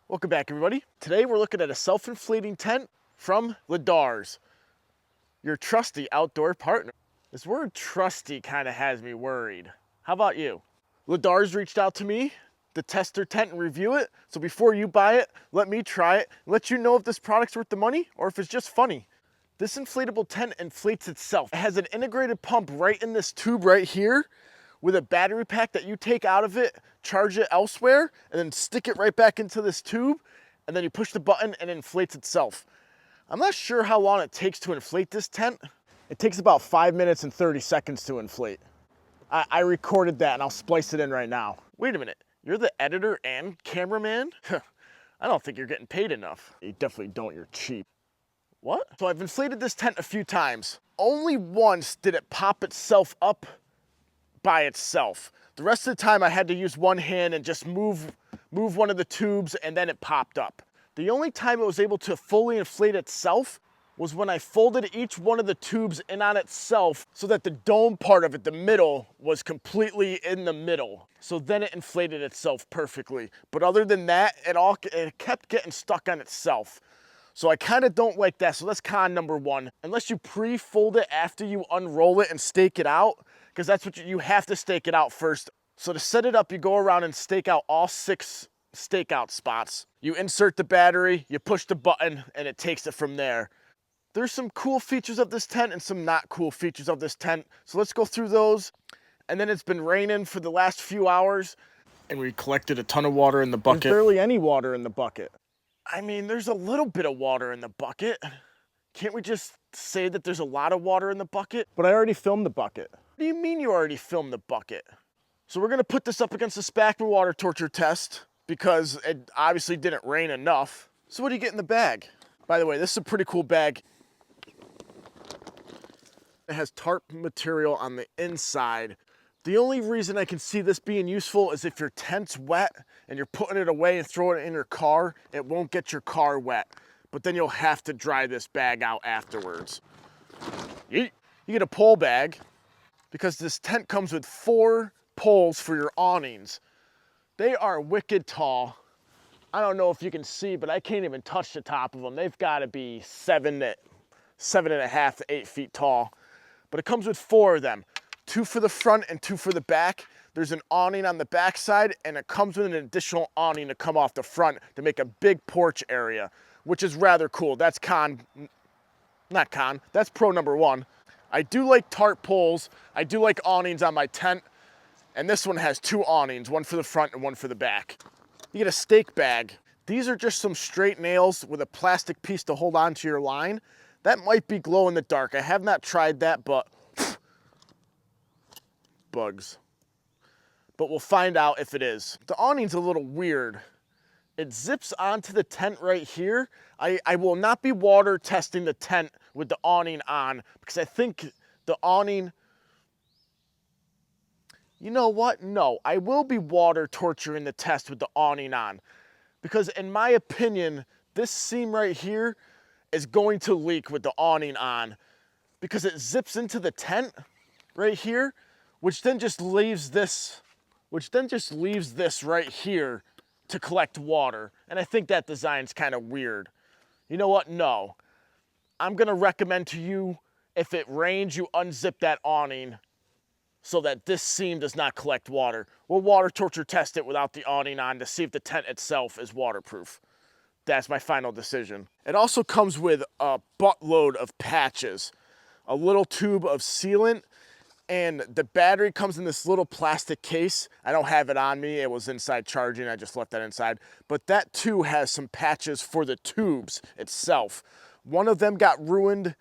Welcome back, everybody. Today we're looking at a self-inflating tent from Lydarz, your trusty outdoor partner. This word trusty kind of has me worried. How about you? Lydarz reached out to me to test their tent and review it. So before you buy it, let me try it, let you know if this product's worth the money or if it's just funny. This inflatable tent inflates itself. It has an integrated pump right in this tube right here with a battery pack that you take out of it, charge it elsewhere, and then stick it right back into this tube, and then you push the button and it inflates itself. I'm not sure how long it takes to inflate this tent. It takes about 5 minutes and 30 seconds to inflate. I recorded that and I'll splice it in right now. Wait a minute, you're the editor and cameraman? I don't think you're getting paid enough. You definitely don't, you're cheap. What? So I've inflated this tent a few times. Only once did it pop itself up by itself. The rest of the time I had to use one hand and just move one of the tubes and then it popped up. The only time it was able to fully inflate itself was when I folded each one of the tubes in on itself so that the dome part of it, the middle, was completely in the middle. So then it inflated itself perfectly. But other than that, it kept getting stuck on itself. So I kind of don't like that. So that's con number one. Unless you pre-fold it after you unroll it and stake it out, because that's what you have to stake it out first. So to set it up, you go around and stake out all 6 stakeout spots. You insert the battery, you push the button, and it takes it from there. There's some cool features of this tent and some not cool features of this tent. So let's go through those. And then it's been raining for the last few hours, and we collected a ton of water in the bucket. There's barely any water in the bucket. I mean, there's a little bit of water in the bucket. Can't we just say that there's a lot of water in the bucket? But I already filmed the bucket. What do you mean you already filmed the bucket? So we're gonna put this up against the Spackman water torture test because it obviously didn't rain enough. So what do you get in the bag? By the way, this is a pretty cool bag. It has tarp material on the inside. The only reason I can see this being useful is if your tent's wet and you're putting it away and throwing it in your car, it won't get your car wet. But then you'll have to dry this bag out afterwards. You get a pole bag because this tent comes with 4 poles for your awnings. They are wicked tall. I don't know if you can see, but I can't even touch the top of them. They've got to be 7.5 to 8 feet tall. But it comes with 4 of them, 2 for the front and 2 for the back. There's an awning on the back side, and it comes with an additional awning to come off the front to make a big porch area, which is rather cool. That's that's pro number 1. I do like tarp poles. I do like awnings on my tent, and this one has 2 awnings, one for the front and one for the back. You get a stake bag. These are just some straight nails with a plastic piece to hold onto your line. That might be glow in the dark. I have not tried that, but bugs. But we'll find out if it is. The awning's a little weird. It zips onto the tent right here. I will not be water testing the tent with the awning on because I think the awning, you know what? No, I will be water torturing the test with the awning on because in my opinion, this seam right here is going to leak with the awning on because it zips into the tent right here, which then just leaves this right here to collect water. And I think that design's kind of weird. You know what? No. I'm gonna recommend to you, if it rains, you unzip that awning so that this seam does not collect water. We'll water torture test it without the awning on to see if the tent itself is waterproof. That's my final decision. It also comes with a buttload of patches, a little tube of sealant, and the battery comes in this little plastic case. I don't have it on me. It was inside charging. I just left that inside. But that too has some patches for the tubes itself. One of them got ruined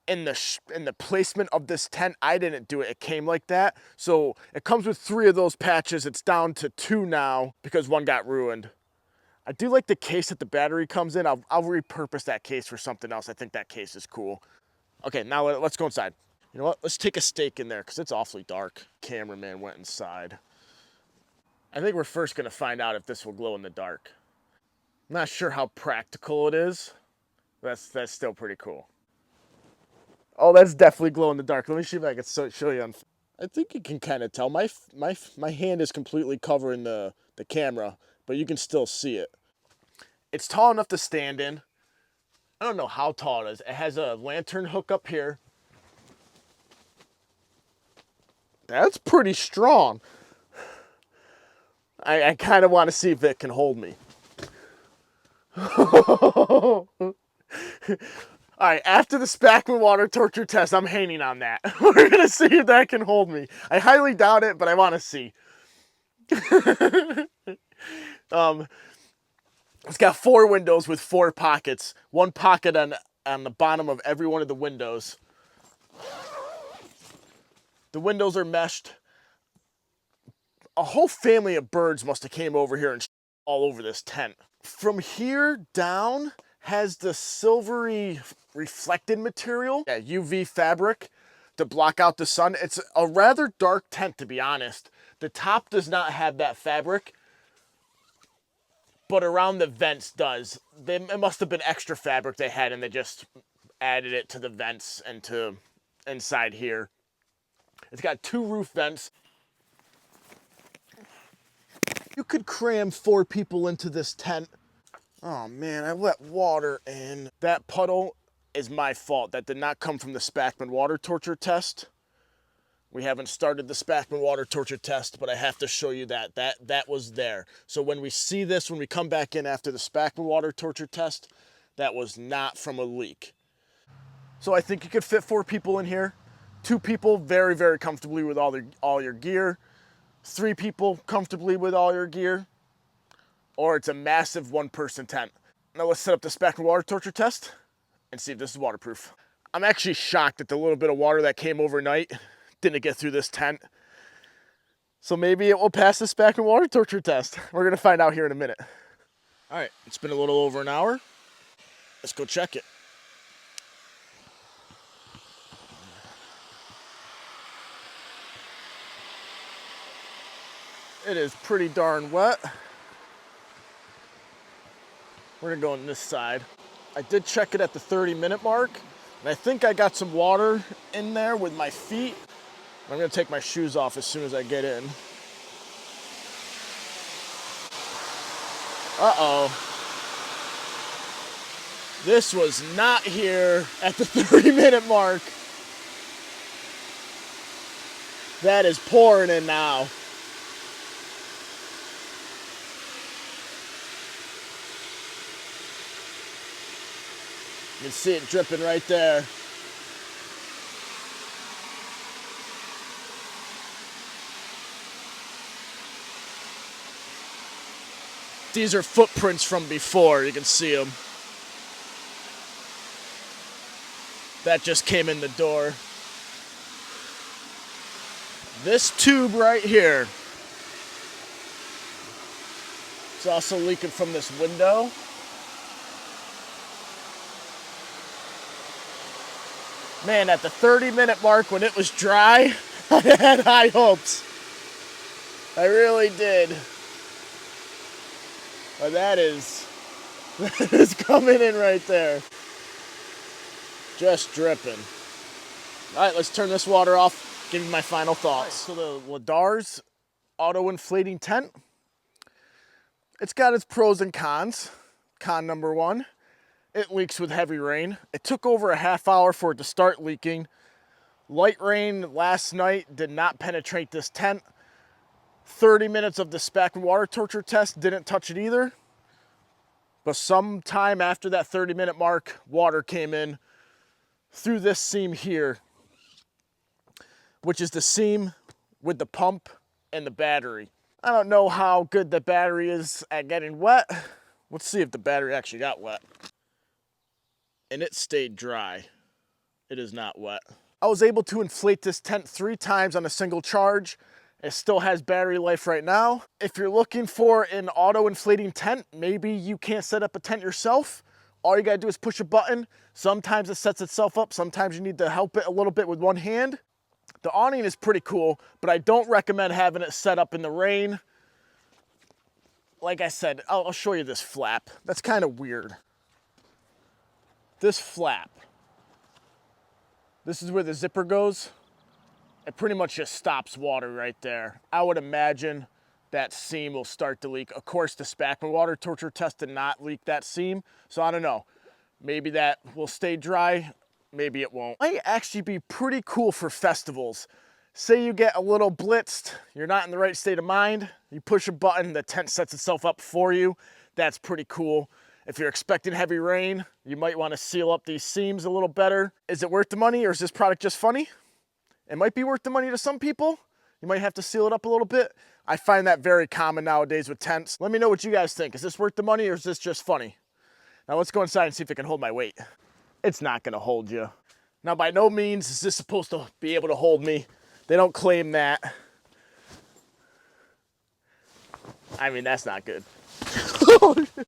in the placement of this tent. I didn't do it. It came like that. So it comes with 3 of those patches. It's down to 2 now because one got ruined. I do like the case that the battery comes in. I'll repurpose that case for something else. I think that case is cool. Okay, now let's go inside. You know what? Let's take a stake in there because it's awfully dark. Cameraman went inside. I think we're first going to find out if this will glow in the dark. I'm not sure how practical it is. That's still pretty cool. Oh, that's definitely glow in the dark. Let me see if I can show you. I think you can kind of tell. My hand is completely covering the camera, but you can still see it. It's tall enough to stand in. I don't know how tall it is. It has a lantern hook up here. That's pretty strong. I kind of want to see if it can hold me. All right, after the Spackman water torture test, I'm hanging on that. We're going to see if that can hold me. I highly doubt it, but I want to see. It's got 4 windows with 4 pockets. 1 pocket on the bottom of every one of the windows. The windows are meshed. A whole family of birds must have came over here and all over this tent. From here down has the silvery reflected material, UV fabric to block out the sun. It's a rather dark tent, to be honest. The top does not have that fabric, but around the vents does. It must have been extra fabric they had, and they just added it to the vents and to inside here. It's got 2 roof vents. You could cram 4 people into this tent. Oh man, I let water in. That puddle is my fault. That did not come from the Spackman water torture test. We haven't started the Spackman water torture test, but I have to show you that. That was there. So when we see this, when we come back in after the Spackman water torture test, that was not from a leak. So I think you could fit 4 people in here. 2 people very, very comfortably with all your gear. 3 people comfortably with all your gear. Or it's a massive 1-person tent. Now let's set up the Spackman water torture test and see if this is waterproof. I'm actually shocked at the little bit of water that came overnight didn't get through this tent. So maybe it will pass the Spackman water torture test. We're gonna find out here in a minute. All right, it's been a little over an hour. Let's go check it. It is pretty darn wet. We're gonna go on this side. I did check it at the 30-minute mark, and I think I got some water in there with my feet. I'm gonna take my shoes off as soon as I get in. Uh-oh. This was not here at the 30-minute mark. That is pouring in now. You can see it dripping right there. These are footprints from before, you can see them. That just came in the door. This tube right here is also leaking from this window. Man, at the 30-minute mark when it was dry, I had high hopes. I really did. But that is coming in right there. Just dripping. All right, let's turn this water off, give you my final thoughts. Right, so the Lydarz auto-inflating tent, it's got its pros and cons. Con number 1, it leaks with heavy rain. It took over a half hour for it to start leaking. Light rain last night did not penetrate this tent. 30 minutes of the Spackman water torture test didn't touch it either. But sometime after that 30-minute mark, water came in through this seam here, which is the seam with the pump and the battery. I don't know how good the battery is at getting wet. Let's see if the battery actually got wet. And it stayed dry. It is not wet. I was able to inflate this tent 3 times on a single charge. It still has battery life right now. If you're looking for an auto-inflating tent, maybe you can't set up a tent yourself. All you gotta do is push a button. Sometimes it sets itself up. Sometimes you need to help it a little bit with one hand. The awning is pretty cool, but I don't recommend having it set up in the rain. Like I said, I'll show you this flap. That's kind of weird. This flap. This is where the zipper goes. It pretty much just stops water right there. I would imagine that seam will start to leak. Of course, the Spackman water torture test did not leak that seam, so I don't know. Maybe that will stay dry, maybe it won't. Might actually be pretty cool for festivals. Say you get a little blitzed, you're not in the right state of mind, you push a button, the tent sets itself up for you. That's pretty cool. If you're expecting heavy rain, you might want to seal up these seams a little better. Is it worth the money, or is this product just funny? It might be worth the money to some people. You might have to seal it up a little bit. I find that very common nowadays with tents. Let me know what you guys think. Is this worth the money, or is this just funny? Now let's go inside and see if it can hold my weight. It's not gonna hold you. Now by no means is this supposed to be able to hold me. They don't claim that. I mean, that's not good.